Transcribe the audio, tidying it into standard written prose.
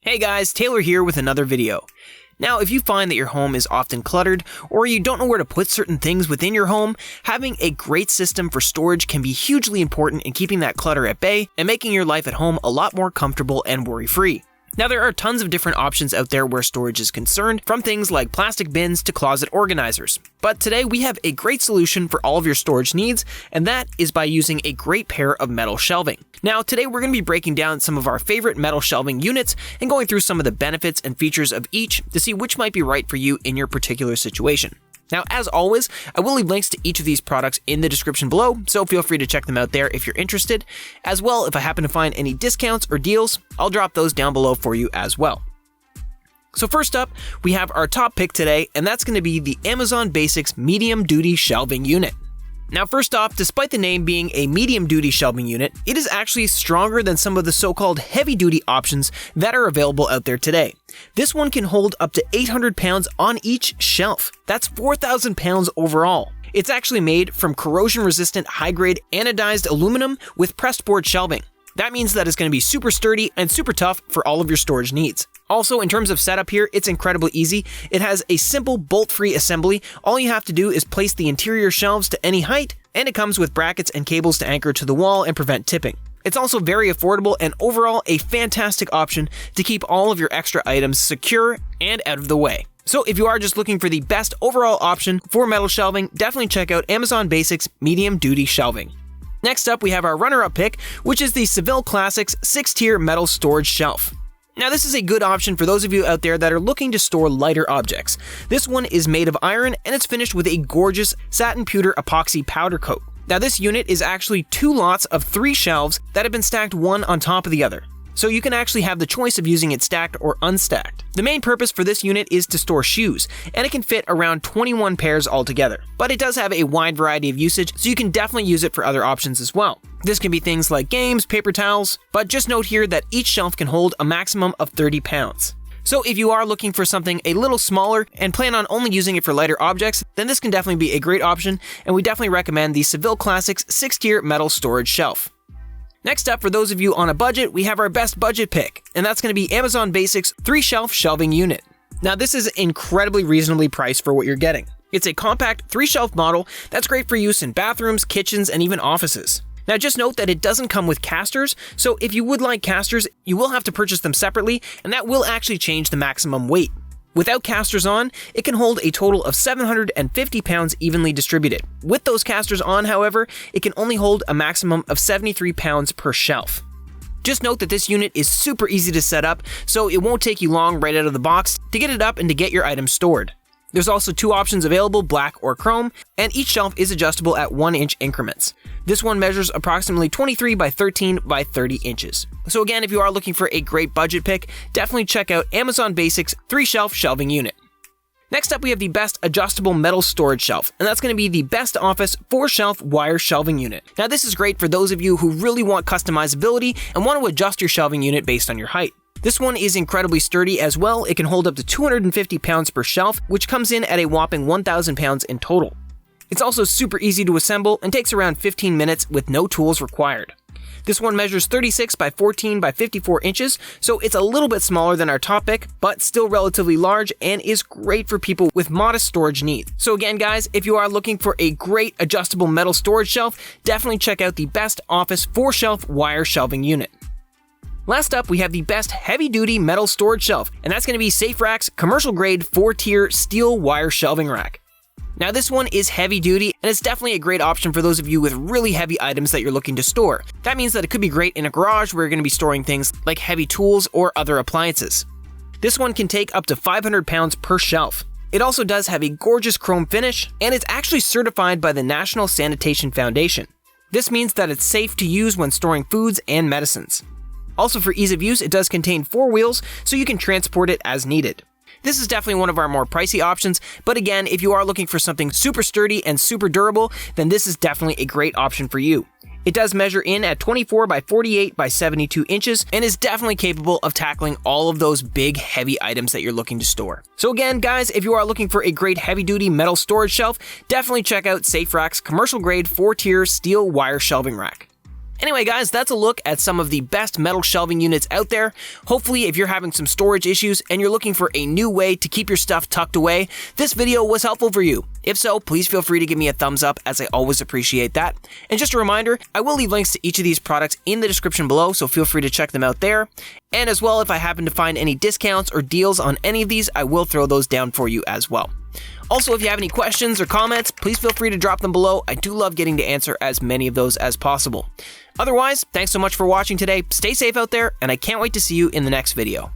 Hey guys, Taylor here with another video. Now, if you find that your home is often cluttered, or you don't know where to put certain things within your home, having a great system for storage can be hugely important in keeping that clutter at bay and making your life at home a lot more comfortable and worry-free. Now, there are tons of different options out there where storage is concerned, from things like plastic bins to closet organizers. But today we have a great solution for all of your storage needs, and that is by using a great pair of metal shelving. Now, today we're going to be breaking down some of our favorite metal shelving units and going through some of the benefits and features of each to see which might be right for you in your particular situation. Now, as always, I will leave links to each of these products in the description below, so feel free to check them out there if you're interested. As well, if I happen to find any discounts or deals, I'll drop those down below for you as well. So first up, we have our top pick today, and that's going to be the Amazon Basics Medium Duty Shelving Unit. Now, first off, despite the name being a medium-duty shelving unit, it is actually stronger than some of the so-called heavy-duty options that are available out there today. This one can hold up to 800 pounds on each shelf. That's 4,000 pounds overall. It's actually made from corrosion-resistant high-grade anodized aluminum with pressed board shelving. That means that it's going to be super sturdy and super tough for all of your storage needs. Also, in terms of setup here, it's incredibly easy. It has a simple bolt-free assembly. All you have to do is place the interior shelves to any height, and it comes with brackets and cables to anchor to the wall and prevent tipping. It's also very affordable and overall a fantastic option to keep all of your extra items secure and out of the way. So if you are just looking for the best overall option for metal shelving, definitely check out Amazon Basics Medium Duty Shelving. Next up, we have our runner-up pick, which is the Seville Classics 6-tier metal storage shelf. Now, this is a good option for those of you out there that are looking to store lighter objects. This one is made of iron and it's finished with a gorgeous satin pewter epoxy powder coat. Now, this unit is actually 2 lots of 3 shelves that have been stacked one on top of the other. So you can actually have the choice of using it stacked or unstacked. The main purpose for this unit is to store shoes, and it can fit around 21 pairs altogether. But it does have a wide variety of usage, so you can definitely use it for other options as well. This can be things like games, paper towels, but just note here that each shelf can hold a maximum of 30 pounds. So if you are looking for something a little smaller and plan on only using it for lighter objects, then this can definitely be a great option, and we definitely recommend the Seville Classics 6-tier metal storage shelf. Next up, for those of you on a budget, we have our best budget pick, and that's going to be Amazon Basics 3-shelf shelving unit. Now, this is incredibly reasonably priced for what you're getting. It's a compact 3-shelf model that's great for use in bathrooms, kitchens, and even offices. Now, just note that it doesn't come with casters, so if you would like casters, you will have to purchase them separately, and that will actually change the maximum weight. Without casters on, it can hold a total of 750 pounds evenly distributed. With those casters on, however, it can only hold a maximum of 73 pounds per shelf. Just note that this unit is super easy to set up, so it won't take you long right out of the box to get it up and to get your items stored. There's also 2 options available, black or chrome, and each shelf is adjustable at 1-inch increments. This one measures approximately 23 by 13 by 30 inches. So again, if you are looking for a great budget pick, definitely check out Amazon Basics 3-shelf shelving unit. Next up, we have the best adjustable metal storage shelf, and that's going to be the Bestoffice 4-shelf wire shelving unit. Now, this is great for those of you who really want customizability and want to adjust your shelving unit based on your height. This one is incredibly sturdy as well. It can hold up to 250 pounds per shelf, which comes in at a whopping 1,000 pounds in total. It's also super easy to assemble and takes around 15 minutes with no tools required. This one measures 36 by 14 by 54 inches, so it's a little bit smaller than our top pick, but still relatively large and is great for people with modest storage needs. So again, guys, if you are looking for a great adjustable metal storage shelf, definitely check out the Bestoffice 4-shelf wire shelving unit. Last up, we have the best heavy-duty metal storage shelf, and that's going to be Saferacks commercial-grade 4-tier steel wire shelving rack. Now, this one is heavy-duty, and it's definitely a great option for those of you with really heavy items that you're looking to store. That means that it could be great in a garage where you're going to be storing things like heavy tools or other appliances. This one can take up to 500 pounds per shelf. It also does have a gorgeous chrome finish, and it's actually certified by the National Sanitation Foundation. This means that it's safe to use when storing foods and medicines. Also, for ease of use, it does contain 4 wheels, so you can transport it as needed. This is definitely one of our more pricey options, but again, if you are looking for something super sturdy and super durable, then this is definitely a great option for you. It does measure in at 24 by 48 by 72 inches and is definitely capable of tackling all of those big, heavy items that you're looking to store. So again, guys, if you are looking for a great heavy-duty metal storage shelf, definitely check out Saferacks commercial-grade 4-tier steel wire shelving rack. Anyway guys, that's a look at some of the best metal shelving units out there. Hopefully if you're having some storage issues and you're looking for a new way to keep your stuff tucked away, this video was helpful for you. If so, please feel free to give me a thumbs up, as I always appreciate that. And just a reminder, I will leave links to each of these products in the description below, so feel free to check them out there. And as well, if I happen to find any discounts or deals on any of these, I will throw those down for you as well. Also, if you have any questions or comments, please feel free to drop them below. I do love getting to answer as many of those as possible. Otherwise, thanks so much for watching today. Stay safe out there, and I can't wait to see you in the next video.